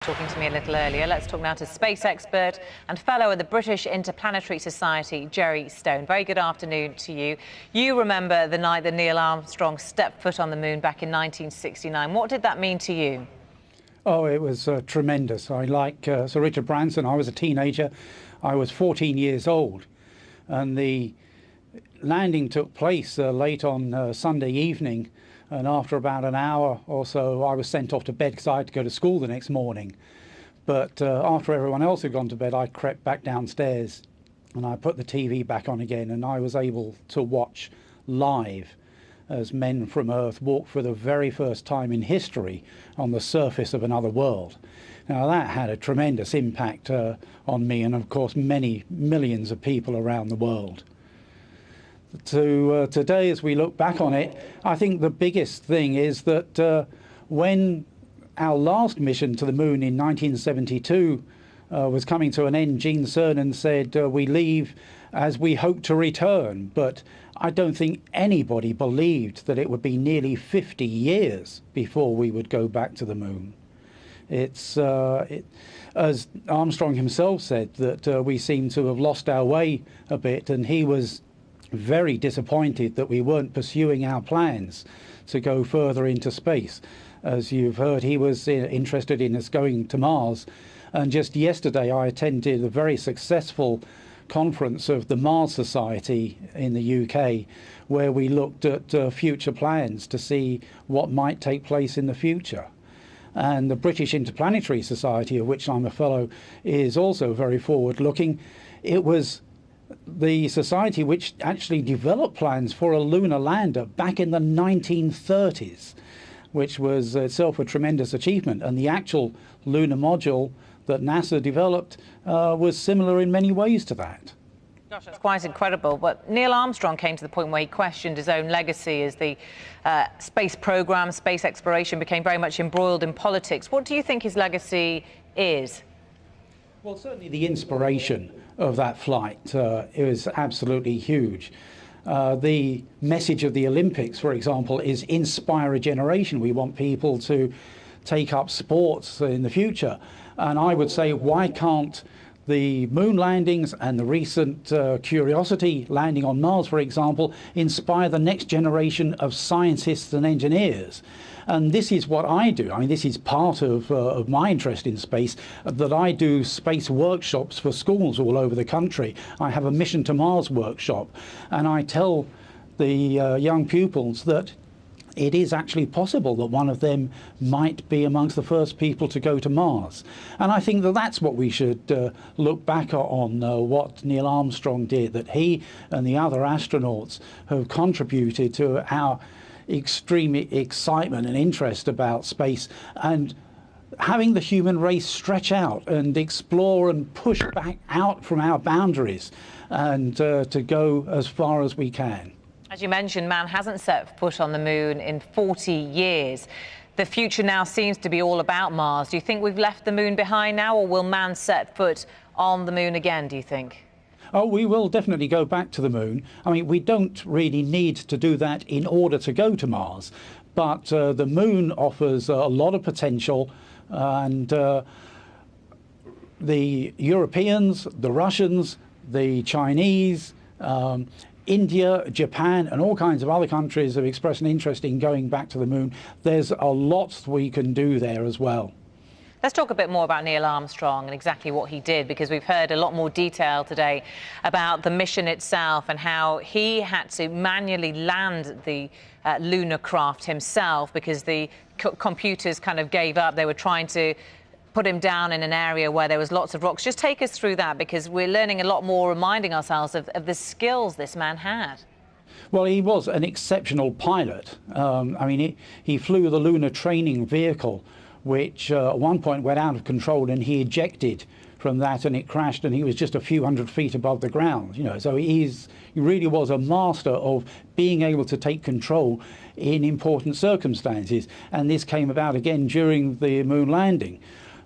talking to me a little earlier. Let's talk now to space expert and fellow of the British Interplanetary Society, Jerry Stone. Very good afternoon to you. You remember the night that Neil Armstrong stepped foot on the moon back in 1969. What did that mean to you? Oh, it was tremendous. I like Sir Richard Branson. I was a teenager. I was 14 years old. And the landing took place late on Sunday evening. And after about an hour or so, I was sent off to bed because I had to go to school the next morning. But after everyone else had gone to bed, I crept back downstairs and I put the TV back on again, and I was able to watch live as men from Earth walked for the very first time in history on the surface of another world. Now that had a tremendous impact on me and of course many millions of people around the world. Today, as we look back on it, I think the biggest thing is that when our last mission to the moon in 1972 was coming to an end, Gene Cernan said, we leave as we hope to return. But I don't think anybody believed that it would be nearly 50 years before we would go back to the moon. It's, as Armstrong himself said, that we seem to have lost our way a bit, and he was very disappointed that we weren't pursuing our plans to go further into space. As you've heard, he was interested in us going to Mars. And just yesterday I attended a very successful conference of the Mars Society in the UK, where we looked at future plans to see what might take place in the future. And the British Interplanetary Society, of which I'm a fellow, is also very forward-looking. It was the society which actually developed plans for a lunar lander back in the 1930s, which was itself a tremendous achievement. And the actual lunar module that NASA developed was similar in many ways to that. Gosh, that's quite incredible. But Neil Armstrong came to the point where he questioned his own legacy as the space program, space exploration became very much embroiled in politics. What do you think his legacy is? Well, certainly the inspiration of that flight is absolutely huge. The message of the Olympics, for example, is inspire a generation. We want people to take up sports in the future. And I would say, why can't the moon landings and the recent Curiosity landing on Mars, for example, inspire the next generation of scientists and engineers? And this is what I do. I mean, this is part of my interest in space, that I do space workshops for schools all over the country. I have a Mission to Mars workshop, and I tell the young pupils that it is actually possible that one of them might be amongst the first people to go to Mars. And I think that that's what we should look back on, what Neil Armstrong did, that he and the other astronauts have contributed to our extreme excitement and interest about space, and having the human race stretch out and explore and push back out from our boundaries and to go as far as we can. As you mentioned, man hasn't set foot on the moon in 40 years. The future now seems to be all about Mars. Do you think we've left the moon behind now, or will man set foot on the moon again, do you think? Oh, we will definitely go back to the moon. I mean, we don't really need to do that in order to go to Mars, but the moon offers a lot of potential, and the Europeans, the Russians, the Chinese, India, Japan, and all kinds of other countries have expressed an interest in going back to the moon. There's a lot we can do there as well. Let's talk a bit more about Neil Armstrong and exactly what he did, because we've heard a lot more detail today about the mission itself and how he had to manually land the lunar craft himself because the computers kind of gave up. They were trying to put him down in an area where there was lots of rocks. Just take us through that, because we're learning a lot more, reminding ourselves of the skills this man had. Well, he was an exceptional pilot. I mean, he flew the lunar training vehicle, which at one point went out of control, and he ejected from that and it crashed, and he was just a few hundred feet above the ground. You know, so he really was a master of being able to take control in important circumstances. And this came about again during the moon landing.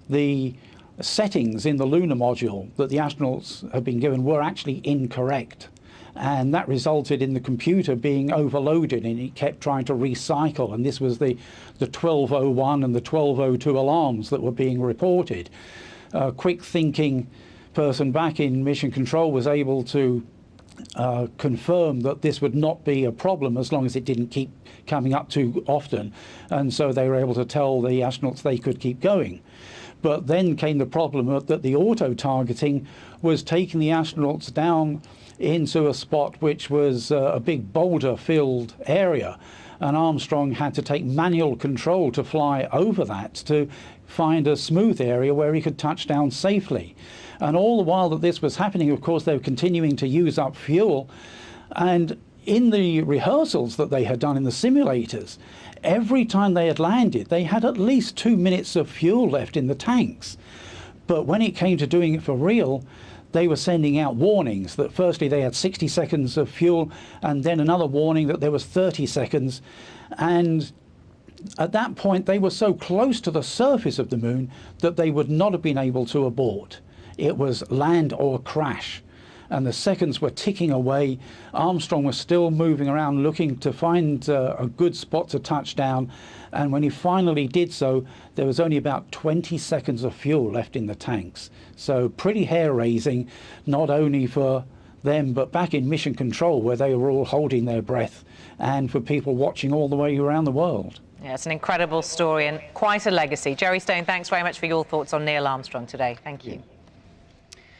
The settings in the lunar module that the astronauts have been given were actually incorrect. And that resulted in the computer being overloaded, and it kept trying to recycle. And this was the 1201 and the 1202 alarms that were being reported. A quick thinking person back in Mission Control was able to confirm that this would not be a problem as long as it didn't keep coming up too often. And so they were able to tell the astronauts they could keep going. But then came the problem that the auto-targeting was taking the astronauts down into a spot which was a big boulder-filled area. And Armstrong had to take manual control to fly over that to find a smooth area where he could touch down safely. And all the while that this was happening, of course, they were continuing to use up fuel. And in the rehearsals that they had done in the simulators, every time they had landed, they had at least 2 minutes of fuel left in the tanks. But when it came to doing it for real, they were sending out warnings that firstly they had 60 seconds of fuel, and then another warning that there was 30 seconds. And at that point, they were so close to the surface of the moon that they would not have been able to abort. It was land or crash. And the seconds were ticking away. Armstrong was still moving around looking to find a good spot to touch down. And when he finally did so, there was only about 20 seconds of fuel left in the tanks. So pretty hair-raising, not only for them, but back in Mission Control, where they were all holding their breath, and for people watching all the way around the world. Yeah, it's an incredible story and quite a legacy. Jerry Stone, thanks very much for your thoughts on Neil Armstrong today. Thank you.